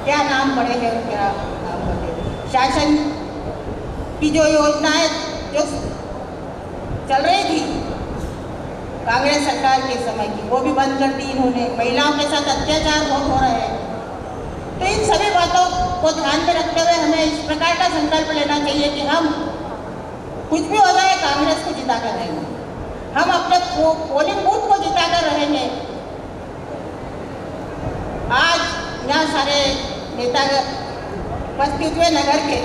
क्या नाम पड़े हैं और क्या नाम पड़े। शासन की जो योजनाएं जो चल रही थी कांग्रेस सरकार के समय की, वो भी बंद कर दी इन्होंने। महिलाओं के साथ अत्याचार बहुत हो रहे हैं। तो इन सभी बातों को ध्यान में रखते हुए हमें इस प्रकार का संकल्प लेना चाहिए कि हम कुछ भी हो जाए कांग्रेस को जिता कर रहेंगे, हम अपने पोलिंग बूथ को जिता कर रहेंगे। आज यहाँ सारे नेता उपस्थित हुए नगर के,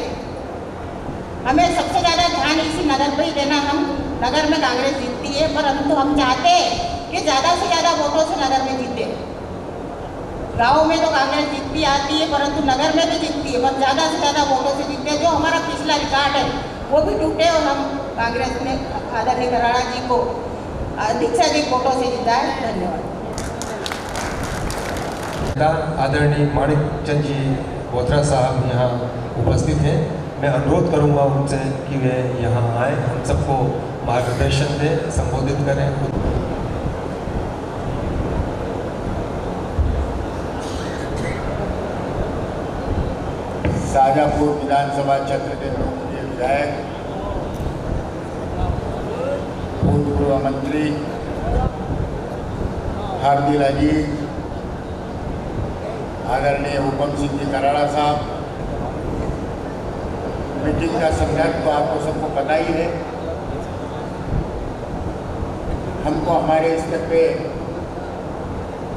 हमें सबसे ज़्यादा ध्यान इसी नगर पर ही देना। हम नगर में कांग्रेस जीतती है, परंतु हम चाहते हैं कि ज़्यादा से ज़्यादा वोटों से नगर में जीते। गाँव में तो कांग्रेस जीतती आती है, परंतु नगर में भी जीतती है, बस ज़्यादा से ज़्यादा वोटों से जीतते। जो हमारा पिछला रिकॉर्ड है वो भी टूटे और हम कांग्रेस ने आदरणीय कराड़ा जी को अधिक से अधिक वोटों से जिताए। धन्यवाद। आदरणीय माणिक चंद जी बोथरा साहब यहाँ उपस्थित हैं। मैं अनुरोध करूँगा उनसे कि वे यहाँ आए, हम सबको मार्गदर्शन दें, संबोधित करें। शाजापुर विधानसभा क्षेत्र के लोकप्रिय विधायक, भूतपूर्व मंत्री हार्दिल अजीज, आदरणीय हुकम सिंह जी कराड़ा साहब, मीटिंग का संदर्भ तो आपको सबको पता ही है। हमको हमारे स्तर पे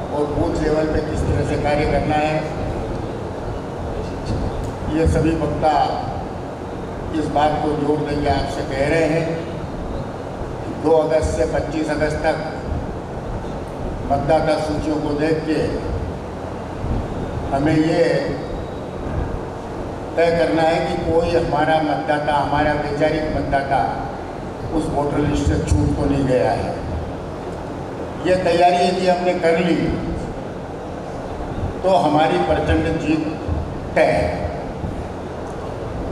और बूथ लेवल पे किस तरह से कार्य करना है, ये सभी वक्ता इस बात को जोर देंगे आपसे कह रहे हैं। 2 अगस्त से 25 अगस्त तक मतदाता सूचियों को देख के हमें ये तय करना है कि कोई हमारा मतदाता, हमारा वैचारिक मतदाता उस वोटर लिस्ट से छूट तो नहीं गया है। ये तैयारी यदि हमने कर ली तो हमारी प्रचंड जीत तय है।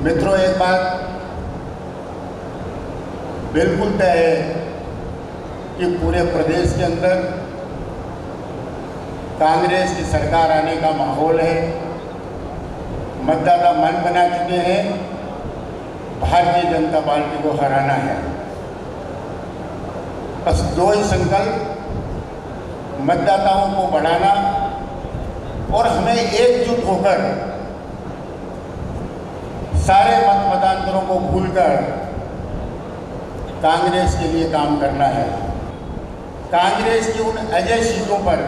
मित्रों, एक बात बिल्कुल तय है कि पूरे प्रदेश के अंदर कांग्रेस की सरकार आने का माहौल है। मतदाता मन बना चुके हैं, भारतीय जनता पार्टी को हराना है। बस 2 ही संकल्प, मतदाताओं को बढ़ाना और हमें एकजुट होकर सारे मत मतांतरों को भूलकर कांग्रेस के लिए काम करना है। कांग्रेस की उन अजय सीटों पर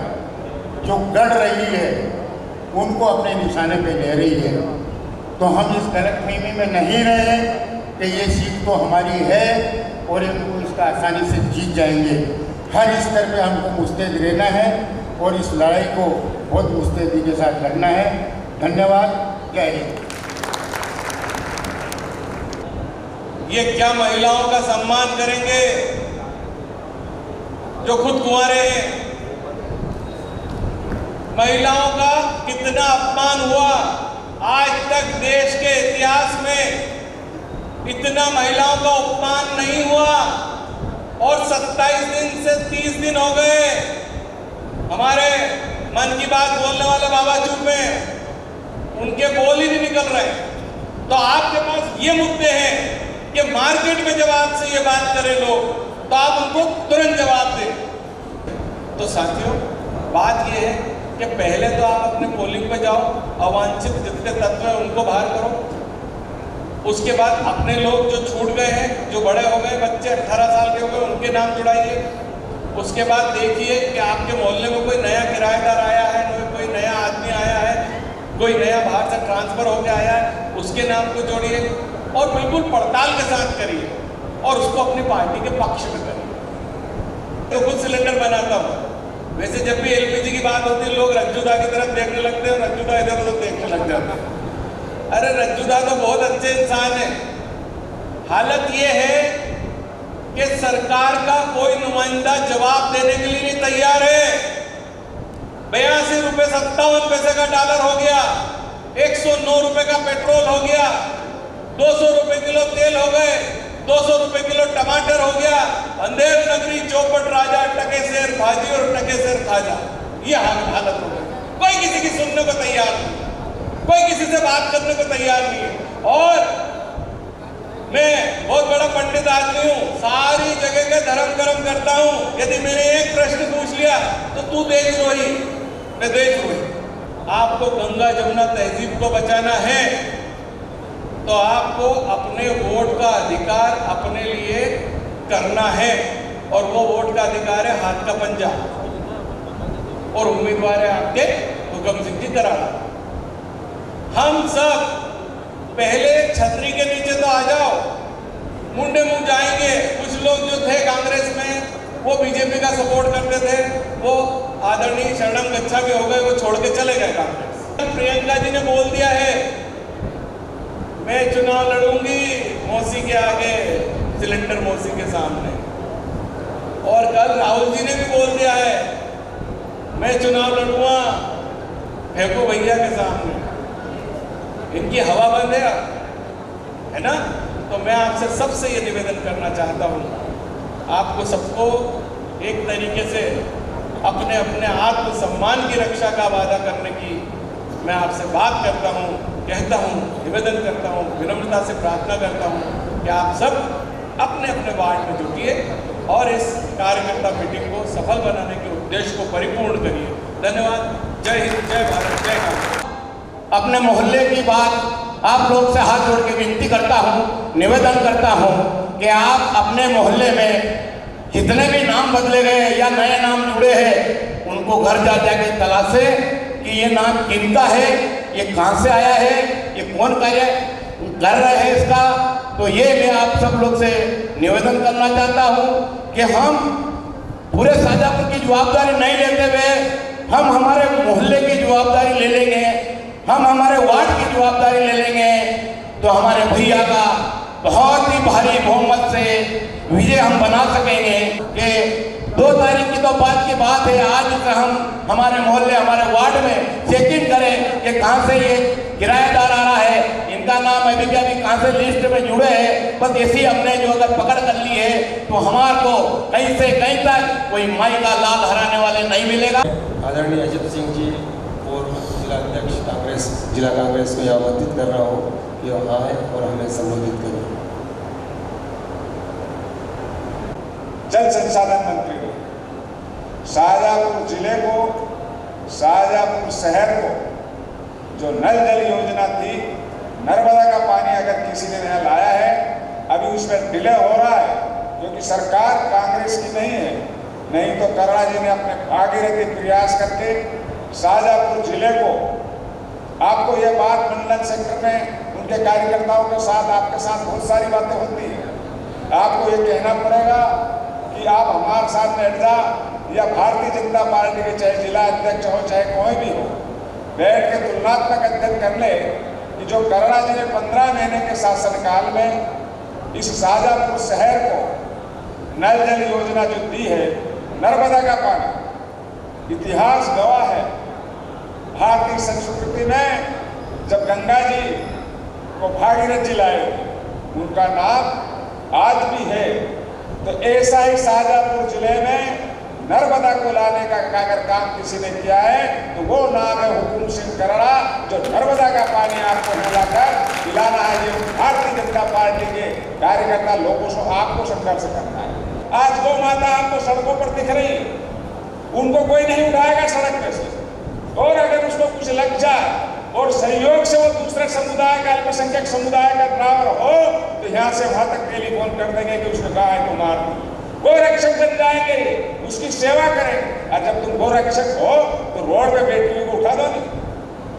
जो गढ़ रही है उनको अपने निशाने पे ले रही है, तो हम इस गलतफहमी में नहीं रहे कि ये सीट तो हमारी है और इनको इसका आसानी से जीत जाएंगे। हर स्तर पे हमको मुस्तैद रहना है और इस लड़ाई को बहुत मुस्तैदी के साथ लड़ना है। धन्यवाद। जय हिंद। ये क्या महिलाओं का सम्मान करेंगे जो खुद कुंवारे हैं? महिलाओं का कितना अपमान हुआ, आज तक देश के इतिहास में इतना महिलाओं का अपमान नहीं हुआ। और 27 दिन से 30 दिन हो गए हमारे मन की बात बोलने वाले बाबा चुप में, उनके बोल ही नहीं निकल रहे। तो आपके पास ये मुद्दे हैं कि मार्केट में जब आपसे ये बात करें लोग तो आप उनको तुरंत जवाब दें। तो साथियों, बात ये है कि पहले तो आप अपने पोलिंग पे जाओ, अवांछित जितने तत्व हैं उनको बाहर करो। उसके बाद अपने लोग जो छूट गए हैं, जो बड़े हो गए, बच्चे 18 साल के हो गए, उनके नाम जुड़ाइए। उसके बाद देखिए कि आपके मोहल्ले में कोई नया किराएदार आया है, कोई नया आदमी आया है, कोई नया बाहर से ट्रांसफर होकर आया है, उसके नाम को जोड़िए और बिल्कुल पड़ताल के साथ करिए और उसको अपनी पार्टी के पक्ष में करिए। तो खुद सिलेंडर बनाता हूँ। वैसे जब भी एलपीजी की बात होती है लोग रज्जुदा की तरफ देखने लगते हैं और रज्जुदा इधर उधर देखने लग जाते हैं। अरे रज्जुदा तो बहुत अच्छे इंसान है। हालत ये है कि सरकार का कोई नुमाइंदा जवाब देने के लिए नहीं तैयार है। 82 रुपये 57 पैसे का डॉलर हो गया, 109 रुपये का पेट्रोल हो गया, 200 रुपये किलो तेल हो गए, 200 रुपये किलो टमाटर हो गया। अंधेर नगरी चौपट राजा, टके शेर भाजी और टके शेर खाजा, ये हालत हो गई। कोई किसी की सुनने को तैयार नहीं। कोई किसी से बात करने को तैयार नहीं है। और मैं बहुत बड़ा पंडित आदमी हूँ, सारी जगह का धर्म कर्म करता हूँ। यदि मैंने एक प्रश्न पूछ लिया तो तू देशद्रोही, मैं देशद्रोही। आपको गंगा जमुना तहजीब को बचाना है तो आपको अपने वोट का अधिकार अपने लिए करना है, और वो वोट का अधिकार है हाथ का पंजा, और उम्मीदवार है आपके हुक्म सिंह जी कराड़ा। हम सब पहले छतरी के नीचे तो आ जाओ, मुंडे मुंह जाएंगे। कुछ लोग जो थे कांग्रेस में वो बीजेपी का सपोर्ट करते थे, वो आदरणीय शरणम गच्छा के हो गए, वो छोड़ के चले गए कांग्रेस। प्रियंका जी ने बोल दिया है मैं चुनाव लड़ूंगी मौसी के आगे, सिलेंडर मौसी के सामने। और कल राहुल जी ने भी बोल दिया है मैं चुनाव लड़ूंगा फेंको भैया के सामने। इनकी हवा बंद है ना। तो मैं आपसे सबसे ये निवेदन करना चाहता हूँ, आपको सबको एक तरीके से अपने अपने आत्मसम्मान की रक्षा का वादा करने की मैं आपसे बात करता हूँ, कहता हूँ, निवेदन करता हूँ, विनम्रता से प्रार्थना करता हूँ कि आप सब अपने अपने वार्ड में जुटिए और इस कार्यकर्ता मीटिंग को सफल बनाने के उद्देश्य को परिपूर्ण करिए। धन्यवाद। जय हिंद, जय भारत, जय कांग्रेस। अपने मोहल्ले की बात आप लोग से हाथ जोड़ के विनती करता हूँ, निवेदन करता हूँ कि आप अपने मोहल्ले में जितने भी नाम बदले गए या नए नाम जुड़े हैं उनको घर जा जाके तलाशे कि ये नाम किनका है, ये कहाँ से आया है, ये कौन कार्य कर रहे हैं इसका। तो ये मैं आप सब लोग से निवेदन करना चाहता हूँ कि हम पूरे शाजापुर की जवाबदारी नहीं लेते हुए हम हमारे मोहल्ले की जवाबदारी ले लेंगे, हम हमारे वार्ड की जवाबदारी ले लेंगे, तो हमारे भैया का बहुत ही भारी बहुमत से विजय हम बना सकेंगे। कि 2 तारीख की तो बात की बात है, आज से हम हमारे मोहल्ले हमारे वार्ड में चेकिंग करें कि कहाँ से ये किराएदार आ रहा है, इनका नाम अभी के अभी कहाँ से लिस्ट में जुड़े हैं। बस ऐसी हमने जो अगर पकड़ कर ली है तो हमारे को कहीं से कहीं तक कोई माई का लाल हराने वाले नहीं मिलेगा। आदरणीय अजित सिंह जी पूर्व जिला अध्यक्ष कांग्रेस, जिला कांग्रेस को यह आमंत्रित कर रहा हूँ कि वह आए और हमें संबोधित करें। जल संसाधन मंत्री शाहजहाँपुर जिले को, शाहजहाँपुर शहर को जो नल जल योजना थी, नर्मदा का पानी अगर किसी ने यहाँ लाया है, अभी उसमें डिले हो रहा है क्योंकि सरकार कांग्रेस की नहीं है। नहीं तो कराड़ा जी ने अपने भागीरथी प्रयास करके शाहजहाँपुर जिले को, आपको ये बात मंडल सेक्टर में उनके कार्यकर्ताओं के साथ, आपके साथ बहुत सारी बातें होती हैं। आपको ये कहना पड़ेगा कि आप हमारे साथ बैठ जा, या भारतीय जनता पार्टी के चाहे जिला अध्यक्ष हो चाहे कोई भी हो, बैठ के तुलनात्मक अध्ययन कर ले कि जो कराड़ा जी ने 15 महीने के शासनकाल में इस शाहजहाँपुर शहर को नल जल योजना जो दी है, नर्मदा का पानी, इतिहास गवाह है। भारतीय संस्कृति में जब गंगा जी को भागीरथ जी लाए, उनका नाम आज भी है। तो ऐसा ही शाहजहाँपुर जिले में नर्मदा को लाने का अगर काम किसी ने किया है तो वो नाम है हुकुम सिंह कराड़ा, जो नर्मदा का पानी आपको मिलाकर पिलाना है। ये भारतीय जनता पार्टी के कार्यकर्ता लोगों से आपको संघर्ष करना है। आज गौ माता आपको सड़कों पर दिख रही है, उनको कोई नहीं उठाएगा सड़क पे से, और अगर उसको कुछ लग जाए और सहयोग से वो दूसरे समुदाय का, अल्पसंख्यक समुदाय का ड्राइवर हो, तो यहाँ से वहां तक टेलीफोन कर देंगे कि उसने गाय को मार दी। गोरक्षक बन जाएंगे, उसकी सेवा करेंगे। और जब तुम गोरक्षक हो तो रोड पे बैठी हुई को उठा दो नहीं।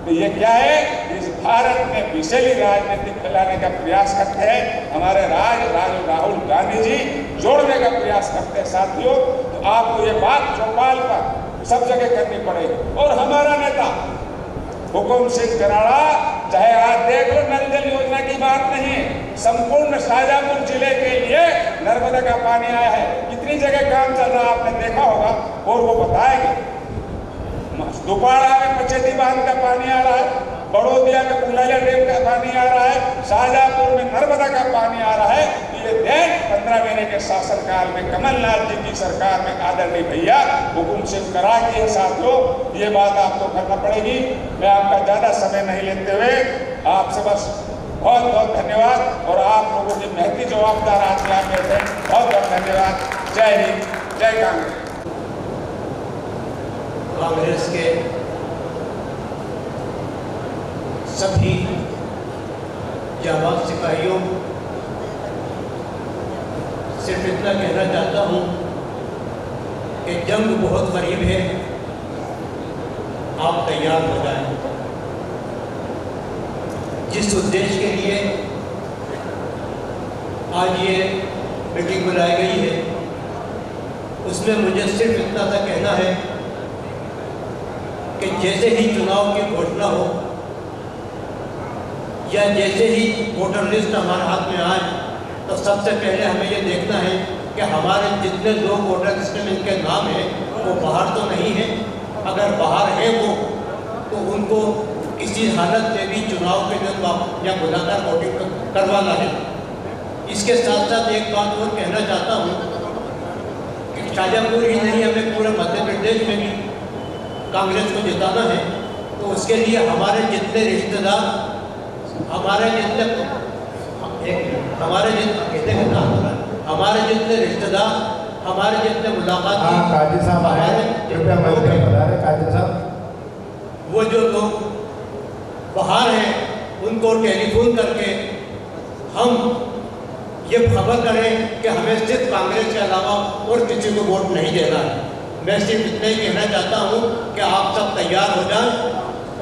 तो ये क्या है, इस भारत में विषैली राजनीति फैलाने का प्रयास करते हैं हमारे राहुल गांधी जी, जोड़ने का प्रयास करते हैं। साथियों, तो आपको ये बात चौपाल पर सब जगह करनी पड़ेगी। और हमारा नेता हुकुम सिंह कराड़ा, चाहे आज देख लो, नल जल योजना की बात नहीं है, संपूर्ण शाहजहाँपुर जिले के लिए नर्मदा का पानी आया है। कितनी जगह काम चल रहा है आपने देखा होगा, और वो बताएंगे। दुपाड़ा में पचेती बांध का पानी आ रहा है, बड़ौदिया में कुलाया डैम का पानी आ रहा है, शाहजहाँपुर में नर्मदा का पानी आ रहा है। ये देन 15 महीने के शासनकाल में कमलनाथ जी की सरकार में आदरणीय भैया हुकुम सिंह करा की है। साथियों, ये बात आपको करना पड़ेगी। मैं आपका ज़्यादा समय नहीं लेते हुए आपसे बस बहुत बहुत धन्यवाद और आप लोगों की महती जवाबदार आदमी आप में थे। बहुत बहुत धन्यवाद। जय हिंद, जय कांग्रेस। कांग्रेस के सभी जाबाज सिपाहियों सिर्फ इतना कहना चाहता हूँ कि जंग बहुत करीब है, आप तैयार हो जाएं। जिस उद्देश्य के लिए आज ये मीटिंग बुलाई गई है, उसमें मुझे सिर्फ इतना सा कहना है कि जैसे ही चुनाव की घोषणा हो या जैसे ही वोटर लिस्ट हमारे हाथ में आए, तो सबसे पहले हमें ये देखना है कि हमारे जितने लोग वोटर लिस्ट में इनके नाम हैं वो बाहर तो नहीं है। अगर बाहर है वो, तो उनको किसी हालत में भी चुनाव के दिन या बुलाकर वोटिंग करवाना है। इसके साथ साथ एक बात और कहना चाहता हूँ कि शाजापुर ही नहीं, हमें पूरे मध्य प्रदेश में भी कांग्रेस को जिताना है। तो उसके लिए हमारे जितने रिश्तेदार, हमारे जितने रिश्तेदार, हमारे जितने मुलाकात, काजी साहब वो जो लोग बाहर हैं उनको टेलीफोन करके हम ये खबर करें कि हमें सिर्फ कांग्रेस के अलावा और किसी को वोट नहीं देना है। मैं सिर्फ इतना ही कहना चाहता हूँ कि आप सब तैयार हो जाएं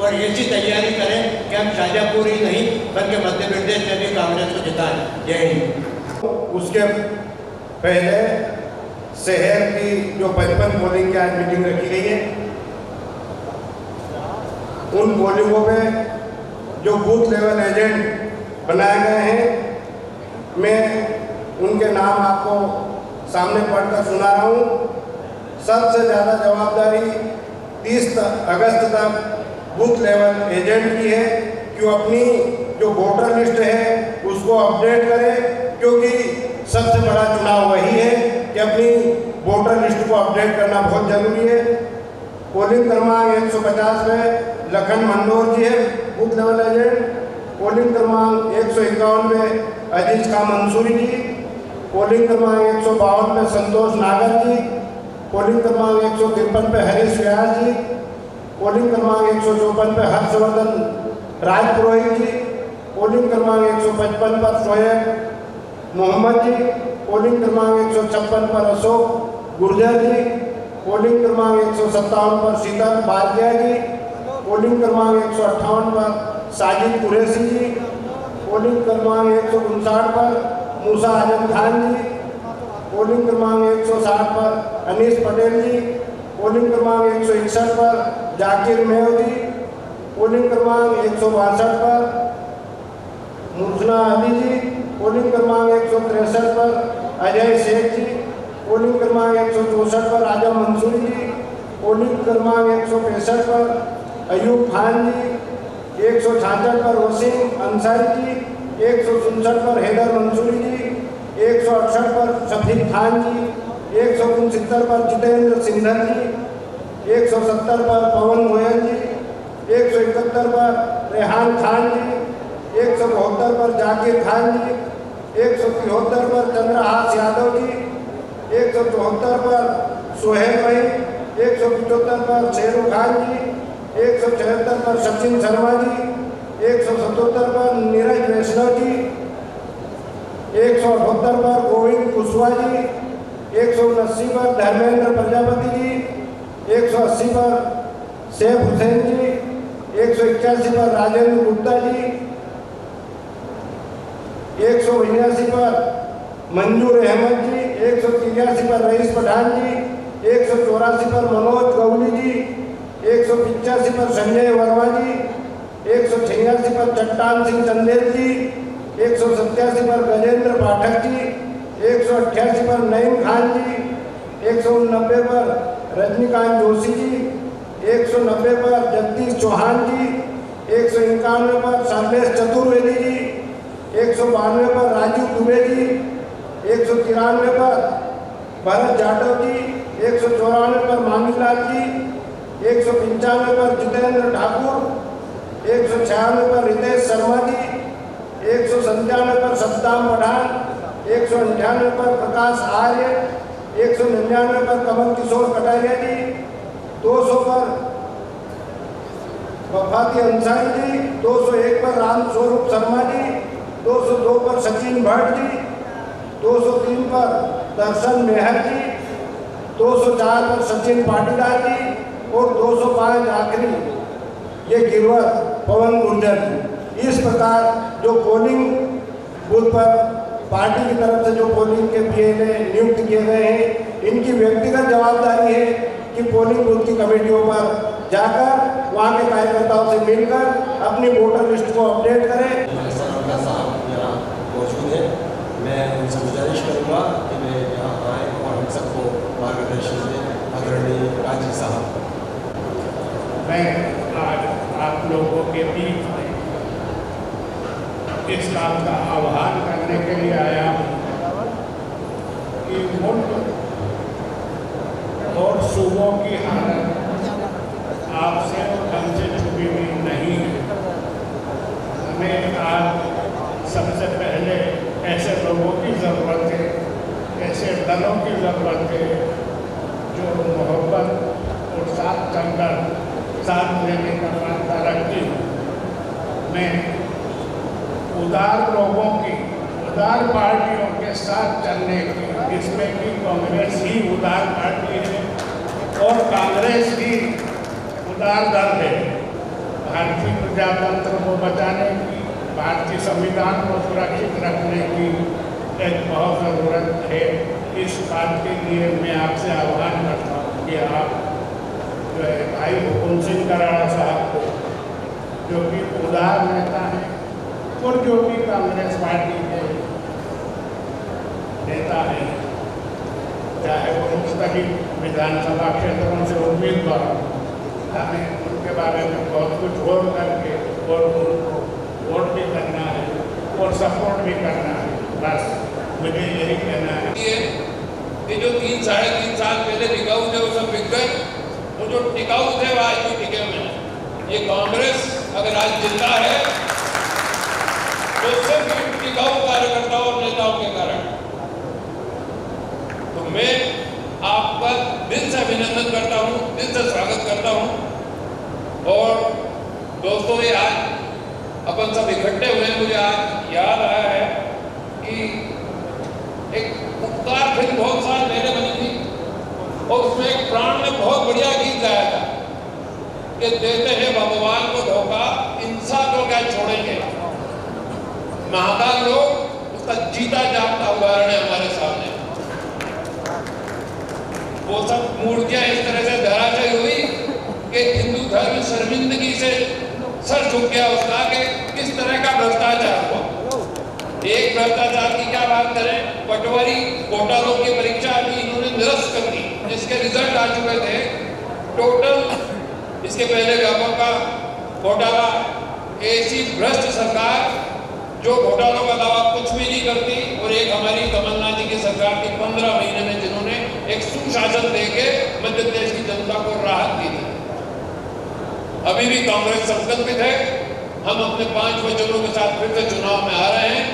और ऐसी तैयारी करें कि हम शाजापुर ही नहीं बल्कि मध्य प्रदेश में भी कांग्रेस को जिताएं। जय हिंद। उसके पहले शहर की जो 55 पोलिंग की आज मीटिंग रखी गई है, उन पोलिंगों में जो बूथ लेवल एजेंट बनाए गए हैं, मैं उनके नाम आपको सामने पढ़कर सुना रहा हूँ। सबसे ज़्यादा जवाबदारी 30 अगस्त तक बूथ लेवल एजेंट की है कि वो अपनी जो वोटर लिस्ट है उसको अपडेट करें, क्योंकि सबसे बड़ा चुनाव वही है कि अपनी वोटर लिस्ट को अपडेट करना बहुत जरूरी है। पोलिंग क्रमांक 150 में लखन मंडोर जी है बूथ लेवल एजेंट। पोलिंग क्रमांक 151 में अजीज खां मंसूरी जी। पोलिंग क्रमांक 152 में संतोष नागर जी। पोलिंग क्रमांक 153 पे हरीश व्यास जी। पोलिंग क्रमांक 154 पे हर्षवर्धन राजपुरोहित जी। पोलिंग क्रमांक 155 पर शोएब मोहम्मद जी। पोलिंग क्रमांक 156 पर अशोक गुर्जर जी। पोलिंग क्रमांक 157 पर शीतल बारकिया जी। पोलिंग क्रमांक 158 पर साजिद कुरैशी जी। पोलिंग क्रमांक 159 पर मूसा आजम खान जी। पोलिंग क्रमांक 160 पर अनीस पटेल जी। पोलिंग क्रमांक 161 पर जाकिर मेव जी। पोलिंग क्रमांक 162 पर मुर्सना अली जी। पोलिंग क्रमांक 163 पर अजय शेख जी। पोलिंग क्रमांक 164 पर आजम मंसूरी जी। पोलिंग क्रमांक 165 पर अयूब खान जी। 166 पर वसीम अंसारी जी। 167 पर हैदर मंसूरी जी। 168 पर शफीक खान जी। 169 पर जितेंद्र सिंघल जी। 170 पर पवन गोयल जी। 171 पर रेहान खान जी। 172 पर जाकिर खान जी। 173 पर चंद्रहास यादव जी। 174 पर सोहेल भाई। 175 पर शेरू खान जी। 176 पर सचिन शर्मा जी। 177 पर नीरज वैष्णव जी। 178 पर गोविंद कुशवाहा जी। 179 पर धर्मेंद्र प्रजापति जी। 180 पर सैफ हुसैन जी। 181 पर राजेंद्र गुप्ता जी। 182 पर मंजूर अहमद जी। 183 पर रईस पठान जी। 184 पर मनोज गौली जी। 185 पर संजय वर्मा जी। 186 पर चट्टान सिंह चंदेल जी। 187 पर गजेंद्र पाठक जी। 188 पर नईम खान जी। 190 पर रजनीकांत जोशी जी। 190 पर जगदीश चौहान जी। 191 पर शैलेश चतुर्वेदी जी। 192 पर राजीव दुबे जी। 193 पर भरत जाटव जी, 194 पर मांगीलाल जी, 195 पर जितेंद्र ठाकुर, 196 पर रितेश शर्मा जी, 197 पर सद्दाम पठान, 198 पर प्रकाश आर्य, 199 पर कमल किशोर कटारिया जी, 200 पर वफाती अंसारी जी, 201 पर राम स्वरूप शर्मा जी, 202 पर सचिन भट्ट जी, 203 पर दर्शन मेहर जी, 204 पर सचिन पाटीदार जी और 205 आखिरी ये गिरवर पवन गुर्जर जी। इस प्रकार जो पोलिंग बूथ पर पार्टी की तरफ से जो पोलिंग के पीएलए नियुक्त किए गए हैं, इनकी व्यक्तिगत जवाबदारी है कि पोलिंग बूथ की कमेटियों पर जाकर वहाँ के कार्यकर्ताओं से मिलकर अपनी वोटर लिस्ट को अपडेट करें। सरवरा साहब यहाँ मौजूद हैं, मैं उनसे गुजारिश करूँगा कि वे यहाँ आएँ और हम सबको मार्गदर्शन दें। आदरणीय काजी साहब, मैं आज आप लोगों के बीच में इस बात का आह्वान करने के लिए आया हूँ कि मुल्क और सूबों की हालत आपसे और हमसे छुपी हुई नहीं है। हमें आज सबसे पहले ऐसे लोगों की ज़रूरत है, ऐसे दलों की ज़रूरत है जो मोहब्बत और साथ चलकर साथ लेने का वादा रखती हूँ। मैं उदार लोगों की, उदार पार्टियों के साथ चलने की, जिसमें कि कांग्रेस ही उदार पार्टी है और कांग्रेस ही उदार दल है। भारतीय प्रजातंत्र को बचाने की, भारतीय संविधान को सुरक्षित रखने की एक बहुत ज़रूरत है। इस बात के लिए मैं आपसे आह्वान करता हूँ कि आप जो है भाई हुकुम सिंह कराड़ा साहब को, जो कि उदार नेता हैं और जो भी कांग्रेस पार्टी के नेता हैं, चाहे वो मुख्तलिफ विधानसभा क्षेत्रों से उम्मीदवार, हमें उनके बारे में बहुत कुछ गौर करके और उनको वोट भी करना है और सपोर्ट भी करना है। बस मुझे यही कहना है कि जो 3 साढ़े 3 साल पहले बिकाऊ थे वो सब बिक गए, वो जो टिकाऊ थे वो आज भी टिके हुए हैं। ये कांग्रेस अगर आज जिंदा है तो सिर्फ टिकाऊ कार्यकर्ताओं और नेताओं के कारण। तो मैं आपका दिल से अभिनंदन करता हूँ, दिल से स्वागत करता हूँ। और दोस्तों, ये आज अपन सब इकट्ठे हुए हैं, मुझे आज याद आया है कि एक उपकार फिल्म बहुत साल पहले बनी थी और उसमें एक प्राण ने बहुत बढ़िया गीत गाया था कि देते हैं भगवान को धोखा, इंसान को क्या छोड़ेंगे। महाकाल लोग उसका जीता जागता उदाहरण है हमारे सामने। वो सब मूर्तियां इस तरह से धराशायी हुई कि हिंदू धर्म शर्मिंदगी से सर झुक गया उसका कि किस तरह का भ्रष्टाचार हुआ। एक भ्रष्टाचार की क्या बात करें, पटवारी घोटालों की परीक्षा अभी इन्होंने निरस्त कर दी, जिसके रिजल्ट आ चुके थे। टोटल इसके पहले व्यापक का घोटाला, ऐसी भ्रष्ट सरकार जो घोटालों का दावा कुछ भी नहीं करती। और एक हमारी कमलनाथ जी की सरकार थी 15 महीने में, जिन्होंने एक सुशासन देके मध्य प्रदेश की जनता को राहत दी थी। अभी भी कांग्रेस संकल्पित है। हम अपने 5 वचनों के साथ फिर से चुनाव में आ रहे हैं।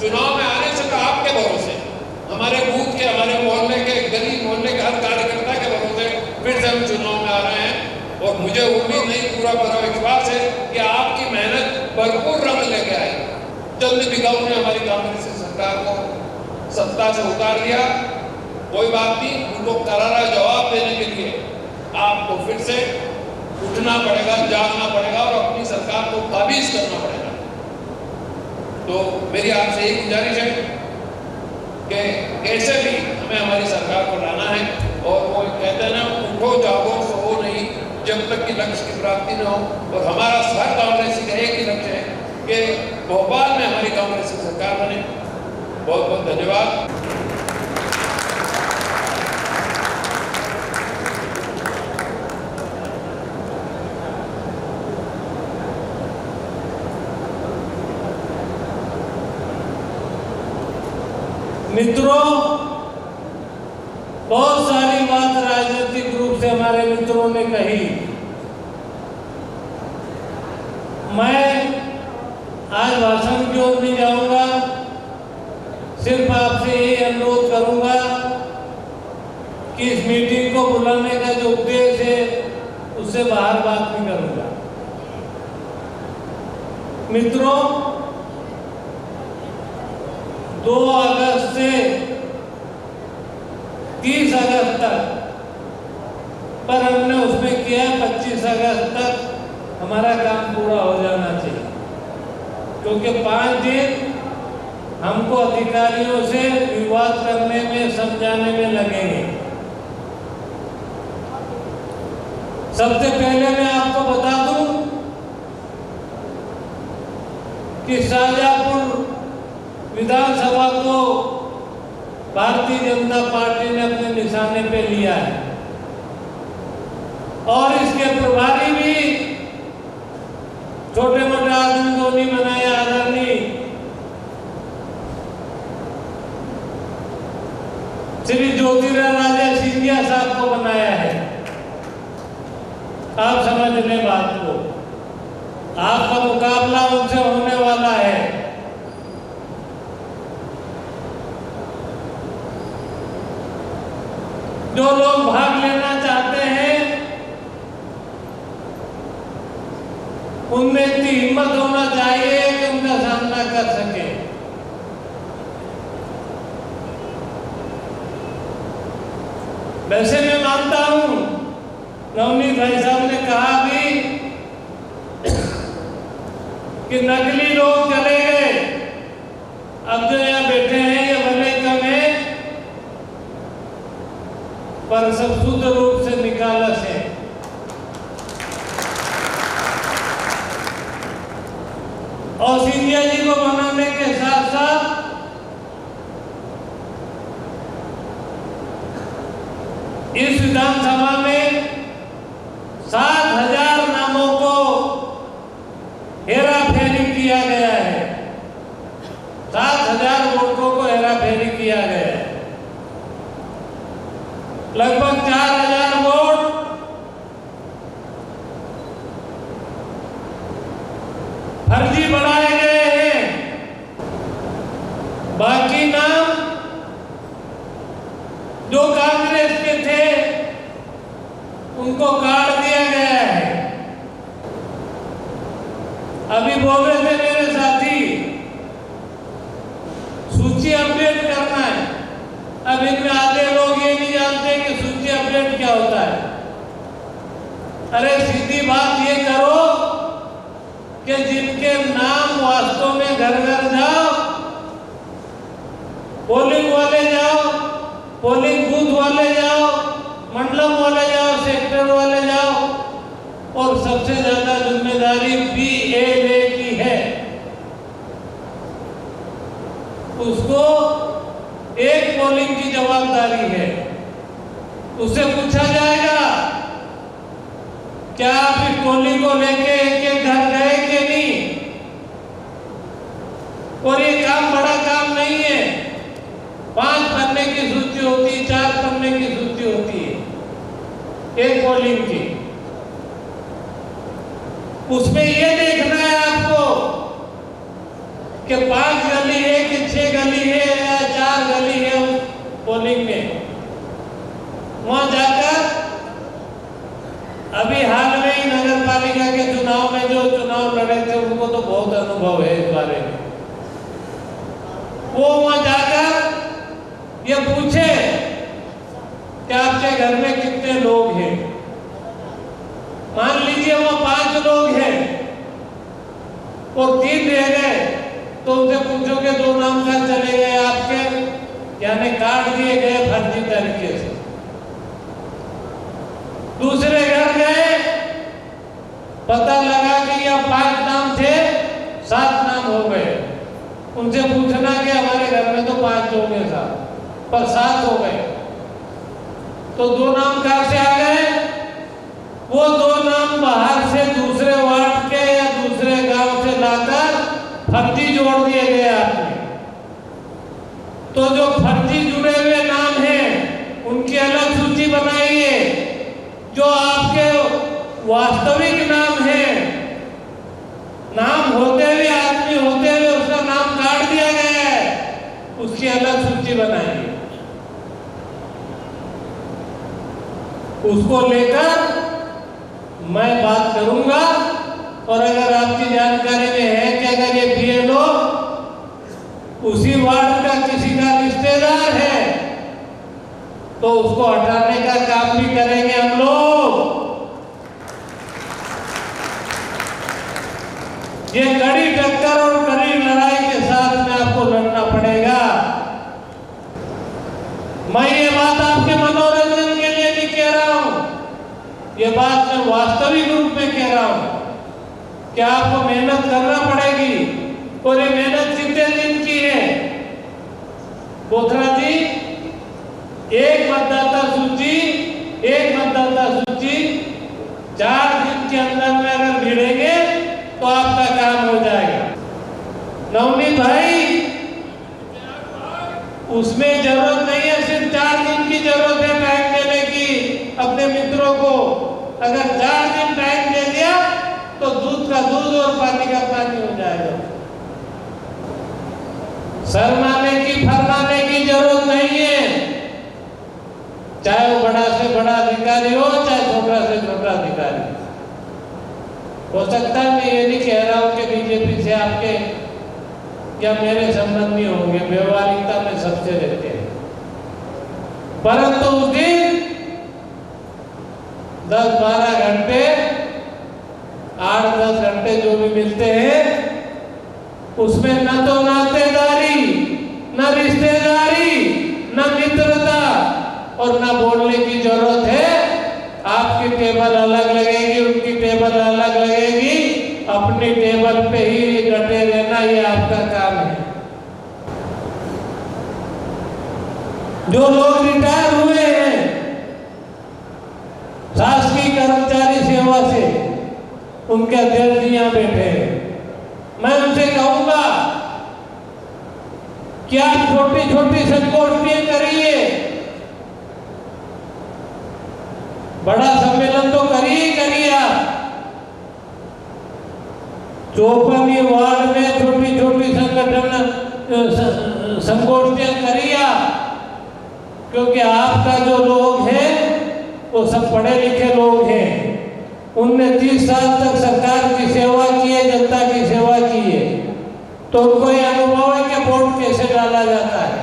चुनाव में आने से तो आपके भरोसे, हमारे बूथ के, हमारे मोहल्ले के, गली मोहल्ले के हर कार्यकर्ता के भरोसे फिर से हम चुनाव में आ रहे हैं। और मुझे उम्मीद नहीं, पूरा विश्वास है कि आपकी मेहनत भरपूर रंग लेके आएगी। जल्द बिकाऊ ने हमारी कांग्रेस सरकार को सत्ता से उतार दिया, कोई बात नहीं, उनको करारा जवाब देने के लिए आपको फिर से उठना पड़ेगा, जागना पड़ेगा और अपनी सरकार को काबिज करना पड़ेगा। तो मेरी आपसे एक गुजारिश है कि कैसे भी हमें हमारी सरकार को लाना है। और वो कहते हैं ना, उठो जागो सो नहीं, जब तक कि लक्ष्य की प्राप्ति न हो। और हमारा हर कांग्रेसी का एक ही लक्ष्य है कि भोपाल में हमारी कांग्रेस की सरकार बने। बहुत बहुत धन्यवाद। मित्रों, बहुत सारी बात राजनीतिक रूप से हमारे मित्रों ने कही। मैं आज भाषण की ओर नहीं जाऊंगा, सिर्फ आपसे यही अनुरोध करूंगा कि इस मीटिंग को बुलाने का जो उद्देश्य है उससे बाहर बात नहीं करूंगा। मित्रों, 2 अगस्त से 30 अगस्त तक, पर हमने उसमें किया 25 अगस्त तक हमारा काम पूरा हो जाना चाहिए, क्योंकि 5 दिन हमको अधिकारियों से विवाद करने में, समझाने में लगेंगे। सबसे पहले मैं आपको बता दूं कि शाहजहांपुर विधानसभा को भारतीय जनता पार्टी ने अपने निशाने पे लिया है और इसके प्रभारी भी छोटे मोटे आदमी को नहीं बनाए, आदरणीय श्री ज्योतिरादित्य सिंधिया साहब को बनाया है। आप समझ लें बात को, आपका मुकाबला उनसे होने वाला है। जो लोग भाग लेना चाहते हैं उनमें इतनी हिम्मत होना चाहिए कि उनका सामना कर सके। वैसे मैं मानता हूं, नवनीत भाई साहब ने कहा भी कि नकली लोग चले गए, अब जो यहाँ बैठे हैं ये भले कम है पर सब शुद्ध रूप से निकालस है। और सिंधिया जी को बनाने के साथ साथ इस विधानसभा में 7,000 नामों को हेराफेरी किया गया है। 7,000 वोटों को हेराफेरी किया गया है। लगभग 4,000 वोट फर्जी बनाए गए हैं। बाकी नाम जो कांग्रेस के थे उनको काट दिया गया है। अभी बोल रहे थे मेरे साथी, सूची अपडेट करना है। अब इनमें आधे लोग ये नहीं जानते कि सूची अपडेट क्या होता है। अरे सीधी बात ये करो कि जिनके नाम वास्तव में घर घर जाओ, पोलिंग वाले जाओ, पोलिंग बूथ वाले जाओ, मंडलम वाले जाओ, सेक्टर वाले जाओ, और सबसे ज्यादा जिम्मेदारी BLA की है। उसको एक पोलिंग की जवाबदारी है। उससे पूछा जाएगा क्या आप इस टोली को लेके एक घर गए कि नहीं। और ये काम बड़ा काम नहीं है। 5 पन्ने की सूची होती है, 4 पन्ने की सूची होती है एक पोलिंग की। उसमें ये देखना है आपको कि 5 गली है कि 6 गली है या 4 गली है उस पोलिंग में। वहां जाकर अभी हाल में ही नगर पालिका के चुनाव में जो चुनाव लड़े थे उनको तो बहुत अनुभव है इस बारे में। वो वहां जाकर ये पूछे कि आपके घर में कितने लोग हैं। मान लीजिए वो 5 लोग हैं और 3 रह गए, तो उनसे पूछो कि 2 नाम कहाँ चले गए आपके, यानी काट दिए गए फर्जी तरीके से। दूसरे घर गए, पता लगा कि यह 5 नाम थे, 7 नाम हो गए। उनसे पूछना कि हमारे घर में तो 5 लोग हैं साहब, पर 7 हो गए, तो 2 नाम कहाँ से आ गए। वो 2 नाम बाहर से दूसरे वार्ड के या दूसरे गांव से लाकर फर्जी जोड़ दिए गए आपने। तो जो सूची बनाइए, उसको लेकर मैं बात करूंगा। और अगर आपकी जानकारी में है कि अगर ये बीएलओ उसी वार्ड का किसी का रिश्तेदार है तो उसको हटाने का काम भी करेंगे हम लोग। ये कड़ी टक्कर और कड़ी लड़ाई के साथ में आपको लड़ना पड़ेगा। मैं ये बात आपके मनोरंजन के लिए नहीं कह रहा हूं, ये बात मैं वास्तविक रूप में कह रहा हूं कि आपको मेहनत करना पड़ेगी। और ये मेहनत कितने दिन की है बोथरा जी? एक मतदाता सूची 4 दिन के अंदर में अगर भिड़ेंगे तो आपका काम हो जाएगा। नवनीत भाई, उसमें जरूरत नहीं है, सिर्फ 4 दिन की जरूरत है टाइम देने की अपने मित्रों को। अगर 4 दिन टाइम दे दिया तो दूध का दूध और पानी का पानी हो जाएगा। शर्माने की फरमाने की जरूरत नहीं है, चाहे वो बड़ा से बड़ा अधिकारी हो, चाहे छोटा से छोटा अधिकारी हो सकता है। मैं ये नहीं कह रहा हूं कि बीजेपी से आपके या मेरे संबंधी होंगे, व्यवहारिकता में सबसे रहते हैं, परंतु उस दिन 10-12 घंटे 8-10 घंटे जो भी मिलते हैं उसमें न तो नातेदारी, न रिश्तेदारी, न मित्रता और न बोलने की जरूरत है। आपकी टेबल अलग लगेगी, उनकी टेबल अलग लगेगी, अपनी टेबल पे ही डटे रहना, ये आपका काम है। जो लोग रिटायर हुए हैं शासकीय कर्मचारी सेवा से, उनके अध्यक्ष यहाँ बैठे हैं, मैं उनसे कहूंगा कि आप छोटी छोटी संगोष्ठियां करिए, बड़ा सम्मेलन तो करिए आप। 54 वार्ड में छोटी छोटी संगोष्ठियां करिए, क्योंकि आपका जो लोग हैं वो सब पढ़े लिखे लोग हैं। उनने 30 साल तक सरकार की सेवा की है, जनता की सेवा की है, तो उनको ये अनुभव है कि वोट कैसे डाला जाता है।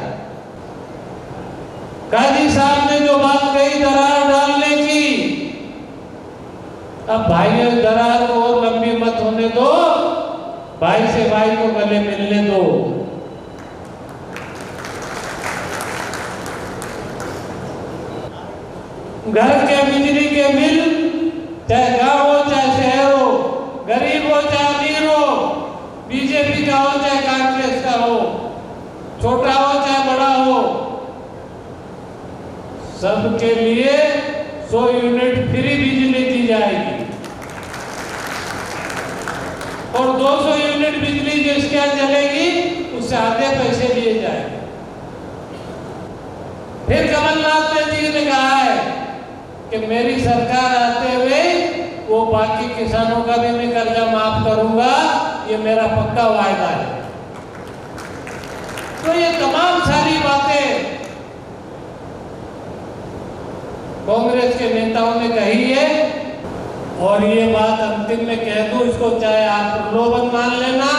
काजी साहब ने जो बात कही दरार डालने की, अब भाई दरार को और लंबी मत होने दो, भाई से भाई को गले मिलने दो। घर के बिजली के बिल, चाहे गांव हो चाहे शहर हो, गरीब हो चाहे अमीर हो, बीजेपी का हो चाहे कांग्रेस का हो, छोटा हो चाहे बड़ा हो, सबके लिए 100 यूनिट फ्री बिजली दी जाएगी। और 200 यूनिट बिजली जिसके यहाँ चलेगी उससे आधे पैसे लिए जाएंगे। फिर कमलनाथ जी ने कहा है कि मेरी सरकार आते हुए वो बाकी किसानों का भी मैं कर्जा माफ करूंगा, ये मेरा पक्का वायदा है। तो ये तमाम सारी बातें कांग्रेस के नेताओं ने कही है, और ये बात अंतिम में कह दूं, इसको चाहे आप प्रलोभन मान लेना,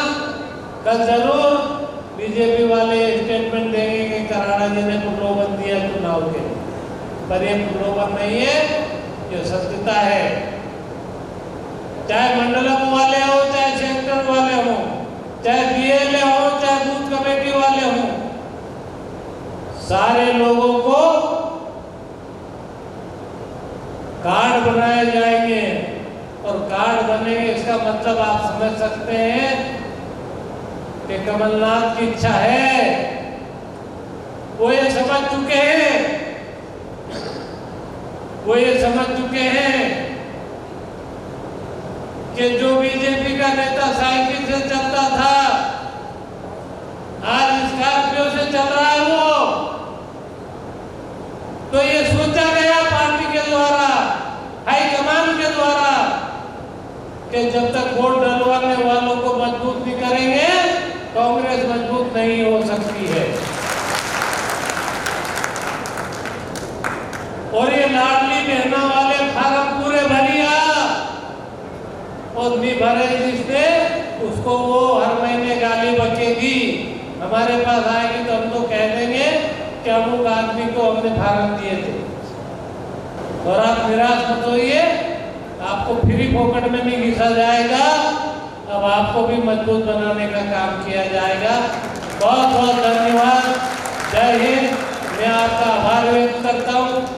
कल जरूर बीजेपी वाले स्टेटमेंट देंगे कि कराड़ा जी ने प्रलोभन दिया चुनाव के, पर ये प्रलोभन नहीं है, ये सत्यता है। चाहे मंडलम वाले हो, चाहे सेक्टर वाले हो, चाहे बीएलए हो, चाहे बूथ कमेटी वाले हो, सारे लोगों को कार्ड बनाए जाएंगे। और कार्ड बनेंगे, इसका मतलब आप समझ सकते हैं कि कमलनाथ की इच्छा है, वो ये समझ चुके हैं, वो ये समझ चुके हैं कि जो बीजेपी का नेता साइकिल से चलता था आज स्कॉर्पियो से चल रहा है वो। तो ये सोचा गया पार्टी के द्वारा, हाईकमान के द्वारा, कि जब तक वोट डलवाने वालों को मजबूत नहीं करेंगे कांग्रेस मजबूत नहीं हो सकती है। और ये लाडली बहना वाले फार्म पूरे भरिया और नहीं भरे जिसने उसको वो हर महीने गाली बचेगी। हमारे पास आएगी तो हम तो कह देंगे कि अमुक आदमी को हमने फार्म दिए थे। और आप निराश मत होइए, आपको फ्री पॉकेट में नहीं घिसा जाएगा, अब आपको भी मजबूत बनाने का काम किया जाएगा। बहुत बहुत धन्यवाद। जय हिंद। मैं आपका आभार व्यक्त करता हूँ।